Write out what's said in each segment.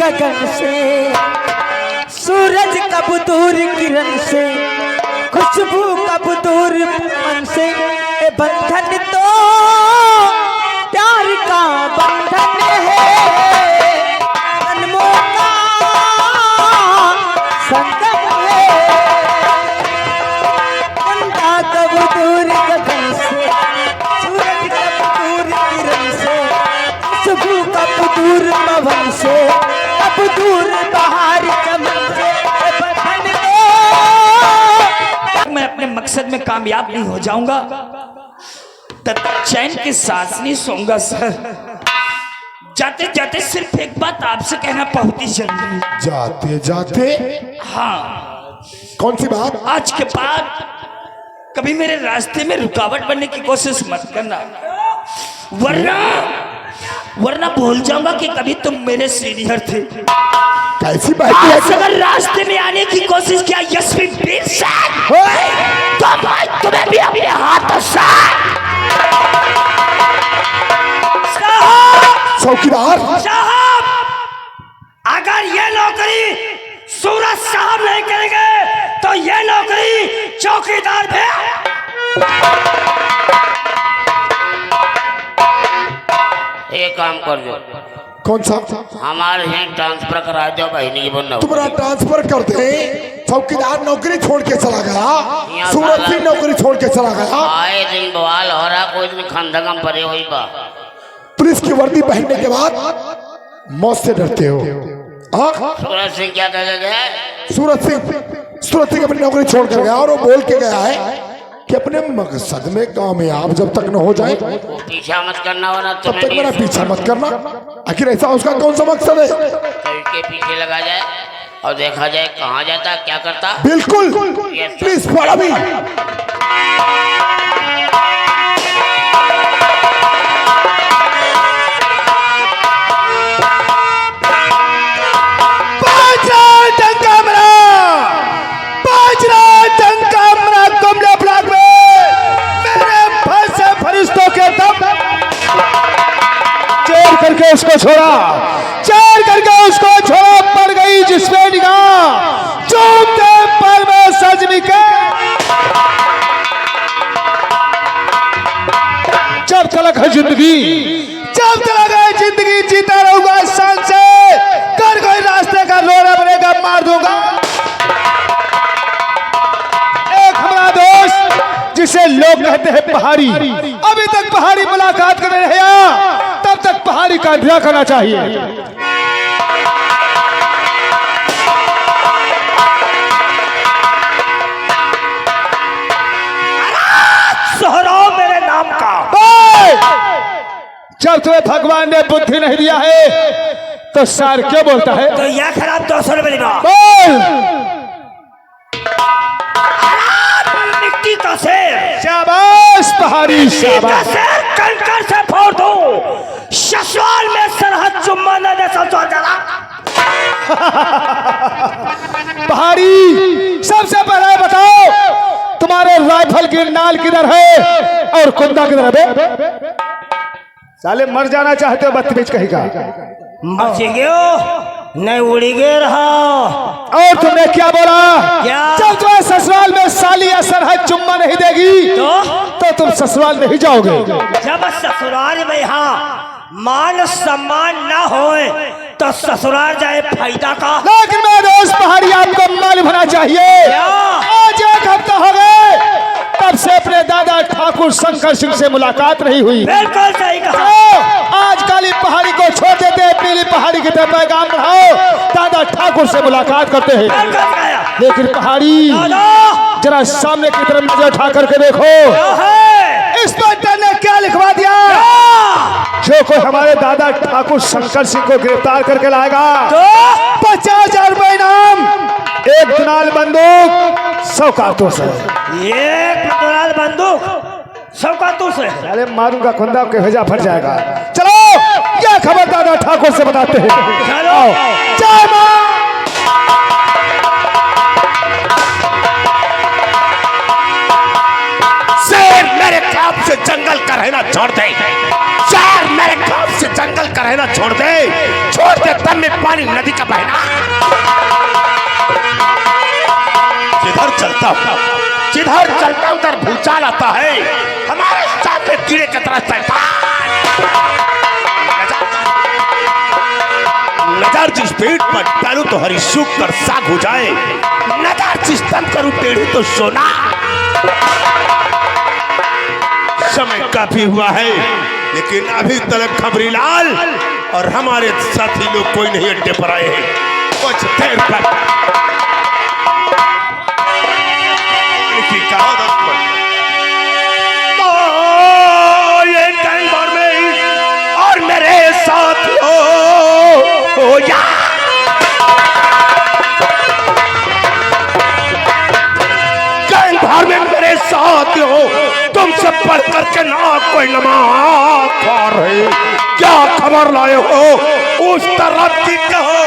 गगन से, सूरज कब दूर किरण से, खुशबू कब दूर मन से। ए बंधन तो प्यार का बंधन है, जन्मों का संगम है। बंधा कब दूर गगन से, सूरज कब दूर किरण से, खुशबू कब दूर पवन से, कब दूर बहार चमन से। मैं अपने मकसद में कामयाब नहीं हो जाऊंगा तब चैन के सांस नहीं सोऊंगा सर। जाते जाते सिर्फ एक बात आपसे कहना बहुत ही जरूरी। जाते जाते? हाँ। कौन सी बात? आज के बाद कभी मेरे रास्ते में रुकावट बनने की कोशिश मत करना, वरना भूल जाऊंगा कि कभी तुम मेरे सीनियर थे। कैसी बात है? अगर रास्ते में आने की कोशिश किया यशवी वीर साहब, तो मैं तुम्हें भी अपने हाथों से। चौकीदार साहब, अगर ये नौकरी सूरज साहब नहीं करेंगे तो ये नौकरी चौकीदार भी। एक काम कर दो। कौन सा? हमारे यहाँ ट्रांसफर करा दो बहनी की बोलना। तुम्हारा ट्रांसफर कर दे। चौकीदार नौकरी छोड़ के चला गया, सूरज सिंह नौकरी छोड़ के चला गया। आए दिन बवाल हो रहा, कोई दिन खंडगम परे हुई बा। पुलिस की वर्दी पहनने के बाद मौत से डरते हो? सूरज सिंह क्या कहते थे? सूरज सिंह अपनी नौकरी छोड़ कर गया और वो बोल के गया है कि अपने मकसद में कामयाब जब तक न हो जाए पीछा मत करना, वरना तब तक मेरा पीछा मत करना। आखिर ऐसा उसका कौन सा मकसद है? के पीछे लगा जाए और देखा जाए कहाँ जाता क्या करता। बिल्कुल, प्लीज फॉलो मी। करके उसको छोड़ा, चार करके उसको छोड़ा, पड़ गई जिसमें निगाह, चूमते पर में सजनी के। जब तलक है जिंदगी, जब तलक है जिंदगी, जीता रहूंगा शान से। कर कोई रास्ते का लोरा बनेगा, मार दूंगा। एक हमारा दोस्त जिसे लोग कहते हैं पहाड़ी, अभी तक पहाड़ी मुलाकात कर रहे हैं, तब तक पहाड़ी का इंतजार करना चाहिए। सोहराव मेरे नाम का। जब तुम्हें भगवान ने बुद्धि नहीं दिया है तो सार क्यों बोलता है? तो यह खराब 200 रुपये लेगा। बोल। मिट्टी का शेर। शाबाश पहाड़ी, शाबाश। कंकर से फोड़ दो, ससुराल में सरहद चुम्मा न दे ससुराल जला। पहाड़ी, सबसे पहले बताओ तुम्हारे राइफल की नाल किधर है और कुंदा किधर है? साले मर जाना चाहते हो बदतमीज कहेगा। मर गयो नहीं उड़ी गए रहा। और तुमने क्या बोला? क्या? जब तुम्हें ससुराल में साली या सरहद चुम्मा नहीं देगी तो तुम ससुराल नहीं जाओगे। जब ससुराल में यहाँ मान सम्मान ना होए तो ससुराल जाए फायदा का। लेकिन मेरे दोस्त पहाड़ी, आपको मालूम होना चाहिए, आज एक हफ्ता हो गए तब से अपने दादा ठाकुर शंकर सिंह से मुलाकात नहीं हुई। बिल्कुल सही कहा। आज काली पहाड़ी को छोड़ देते, पीली पहाड़ी की तरफ पैगाम बढ़ाओ, दादा ठाकुर से मुलाकात करते हैं। लेकिन पहाड़ी, जरा सामने की तरफ नजर उठा करके देखो, इंस्पेक्टर ने क्या लिखवा दिया? जो कोई हमारे दादा ठाकुर शंकर सिंह को गिरफ्तार करके लाएगा तो 50,000 रुपए इनाम, एक दिनार बंदूक, 100 कारतूस है। एक दिनार बंदूक, 100 कारतूस है। अरे मारूंगा खुंदा के भेजा फट जाएगा। चलो यह खबर दादा ठाकुर से बताते हैं। चलो। जय मां। शेर मेरे खौफ से जंगल का रहना छोड़ दे। शेर मेरे खौफ से जंगल का रहना छोड़ दे तब में पानी नदी का बहना। जिधर चलता उधर भूचाल आता है, हमारे सामने कीड़े की तरह नजर जिस पेट पर डालू तो हरी सूख कर साग हो जाए, नजर जिस तन करूं टेढ़ी तो सोना। समय काफी हुआ है लेकिन अभी तक खबरीलाल और हमारे साथी लोग कोई नहीं अड्डे पर आए हैं। कुछ देर तक तो ये गैंग में और मेरे साथ हो या गैंग भर में मेरे साथ हो, तुमसे पढ़ करके ना कोई नमाज पा रहे, क्या खबर लाए हो उस तरफ की कहो,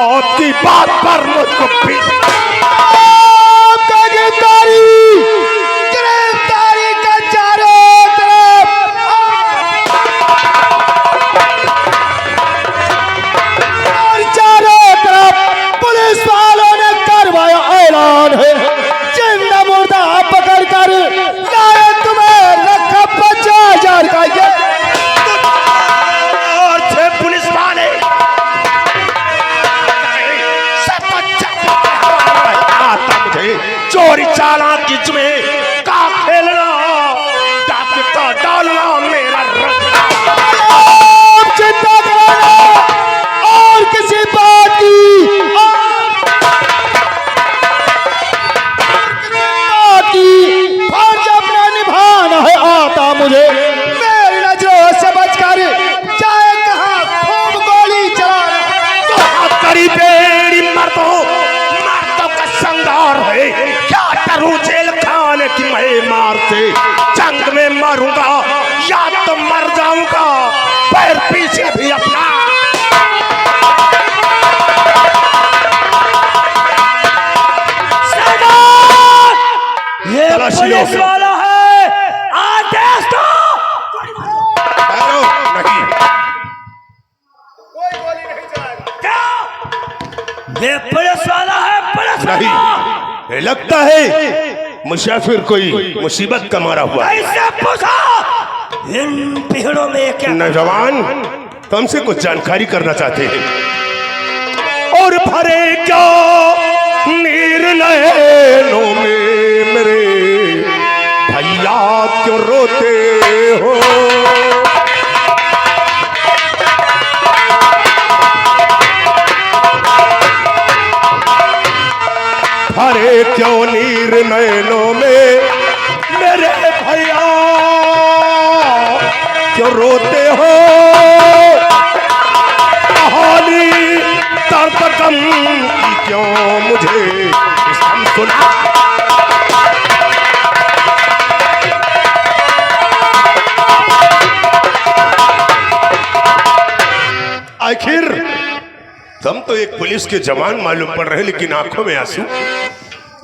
आपकी बात पर मुझको गिरफ्तारी का चारों तरफ और चारों तरफ पुलिस वालों ने करवाया ऐलान है, जिंदा मुर्दा पकड़ कर लाए तुम्हें रखा 50,000 का। ये पुलिस वाले मुझे चोरी चालाकी में का खेलना का डालना मेरा चिंता करना और किसी बात की फर्ज अपना निभाना है आता मुझे। मेरी नजरों से बचकर चाहे कहाँ खूब गोली चलाना तो करी बेड़ी मर्दों का संगार है, क्या डरूं जेल खाने की मैं मार से, जंग में मरूंगा या तो मर जाऊंगा पैर पीछे भी अपना। ये पुलिस वाला है, आदेश दो। नहीं, क्या ये पुलिस वाला है? पुलिस वाला नहीं, लगता है मुसाफिर कोई मुसीबत का मारा हुआ है। ऐसे पूछा इन पीड़ों में क्या नौजवान तुमसे कुछ जानकारी करना चाहते हैं। और भरे क्या निर्णयों में मेरे भैया क्यों रोते हो, भरे क्यों निर्णयों में मेरे भैया क्यों रोते हो, कहानी दर्द गम की क्यों मुझे सुना। आखिर तुम तो एक पुलिस के जवान मालूम पड़ रहे लेकिन आंखों में आंसू।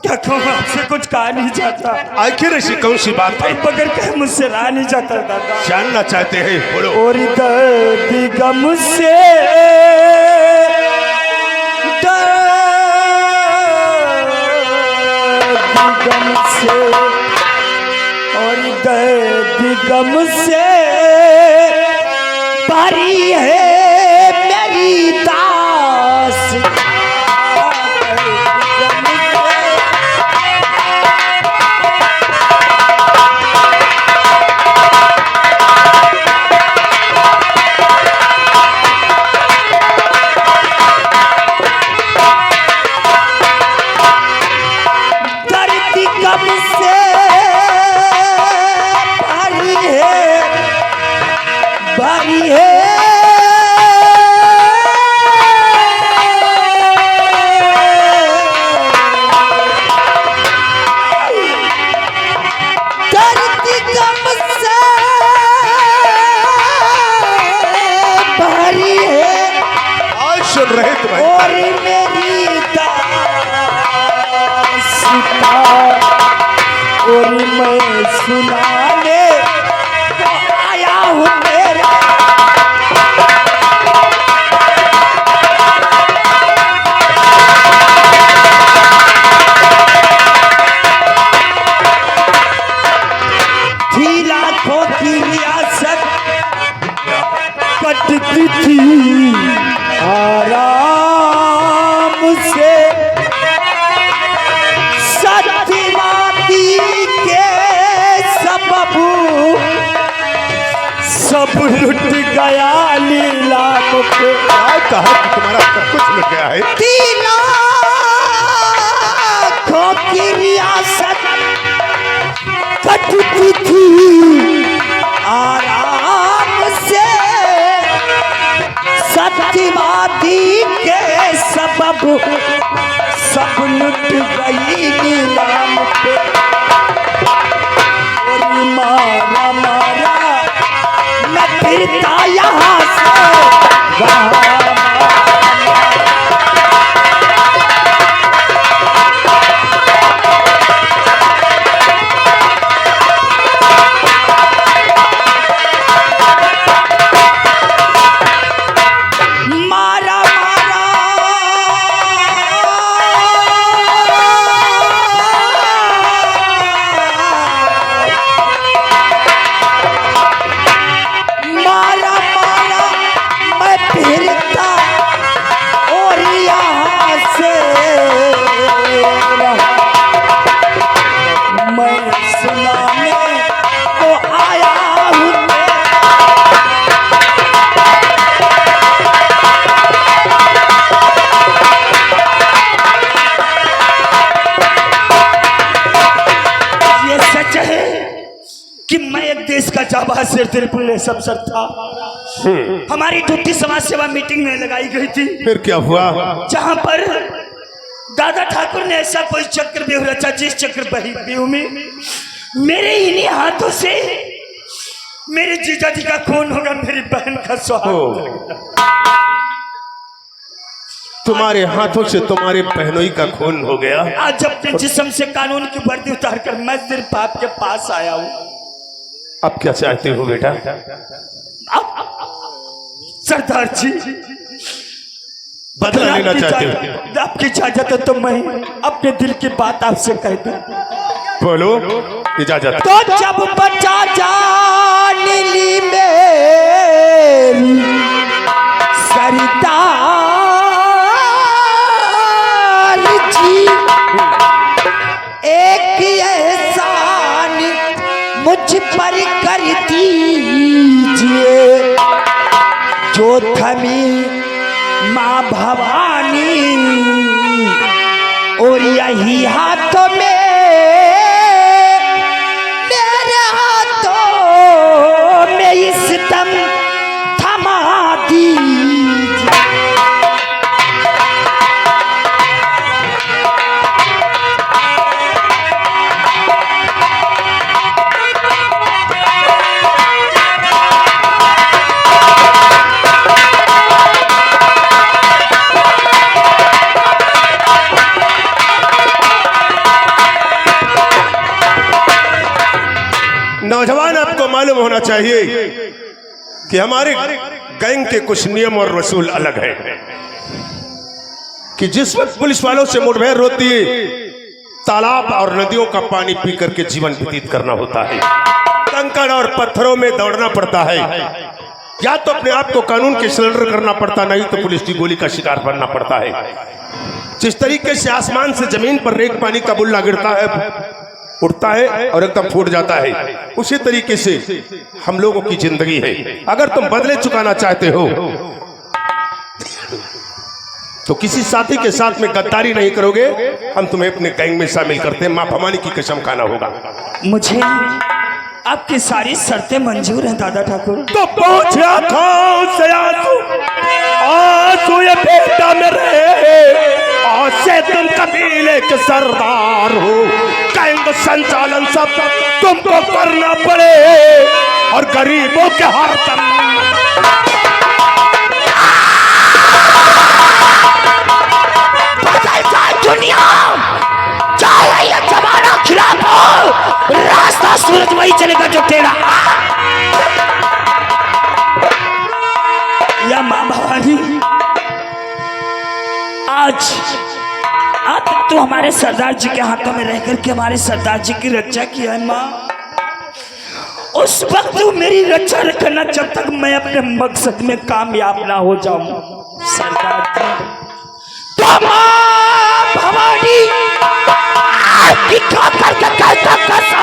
क्या कहूँ, आपसे कुछ कहा नहीं जाता। आखिर ऐसी कौन सी बात है पकड़ के मुझसे रहा नहीं जाता दादा। जानना चाहते हैं, बोलो। और दर्द गम से और दर्द गम से भरी है मेरी दास्तां। और मेरी दास्तां और मैं सुनाने तो आया हूँ मेरा आराम से सत्यवादी के सबब सब लुट गया लीलाम पे। कहा कि तुम्हारा सब कुछ मिल गया है। तीनों की रियासत कटती थी आराम से सत्यवादी के सबब सब लुट गई नीलाम पे। और मारा मारा मैं फिरता यहाँ से वहाँ। सब सर था। हमारी ड्यूटी समाज सेवा मीटिंग में लगाई गई थी। फिर क्या हुआ? जहां पर दादा ठाकुर ने ऐसा कोई चक्र व्यूह रचा जिस चक्र व्यूह में मेरे इन्हीं हाथों से मेरे जीजा जी का खून होगा, मेरी बहन का सुहाग। तुम्हारे हाथों से तुम्हारे बहनोई का खून हो गया। आज अपने जिस्म से कानून की वर्दी उतार कर मैं सिर्फ आपके पास आया हूँ। अब क्या चाहते हो बेटा? सरदार जी बदला लेना चाहते हो? आपकी इजाजत है तो मैं अपने दिल की बात आपसे कह दूं। बोलो। इजाजत। तो जब बचा जान ली मेरी सरदार जी, एक एहसान मुझ पर कर दीजिए, जो थमी माँ भवानी और यही हाथों में मेरे हाथों में इस दम थमा दीजिए। नौजवान, आपको मालूम होना चाहिए कि हमारे गैंग के कुछ नियम और रसूल अलग हैं कि जिस वक्त पुलिस वालों से मुठभेड़ होती है, तालाब और नदियों का पानी पी करके जीवन व्यतीत करना होता है, कंकड़ और पत्थरों में दौड़ना पड़ता है, या तो अपने आप को कानून के सरेंडर करना पड़ता, नहीं तो पुलिस की गोली का शिकार बनना पड़ता है। जिस तरीके से आसमान से जमीन पर रेत पानी का बुल्ला गिरता है, उठता है और एकदम फूट जाता है, उसी तरीके से हम लोगों की जिंदगी है। अगर तुम बदले चुकाना चाहते हो तो किसी साथी के साथ में गद्दारी नहीं करोगे, हम तुम्हें अपने गैंग में शामिल करते हैं। माँ भवानी की कसम खाना होगा। मुझे आपकी सारी शर्तें मंजूर हैं दादा ठाकुर। तो पहुंचे आंखों से आंसू ये बेटा मेरे, आज से तुम कबीले के सरदार हो, गैंग संचालन सब तुमको करना पड़े और गरीबों के हर दम दुनिया चाहे ये जमाना खिलाफ हो, रास्ता सूरज वही चलेगा जो टेढ़ा। या माँ भवानी, आज तो हमारे सरदार जी के हाथों में रह करके हमारे सरदार जी की रक्षा की है माँ, उस वक्त तू मेरी रक्षा रखना जब तक मैं अपने मकसद में कामयाब ना हो जाऊं। सरदार जी तो मां भवानी आपकी खा करके कहता कसम,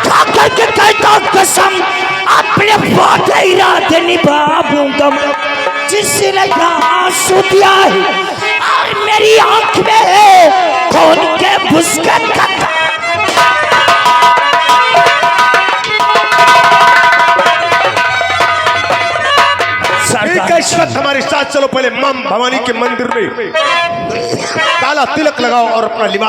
खा करके कहता कसम, अपने वादे इरादे निभाऊंगा। जिसने यहाँ आंसू दिया है और मेरी आंख में है खून के बुस्कट का ठीक है, इस वक्त हमारे साथ चलो, पहले मां भवानी के मंदिर में काला तिलक लगाओ और अपना लिबास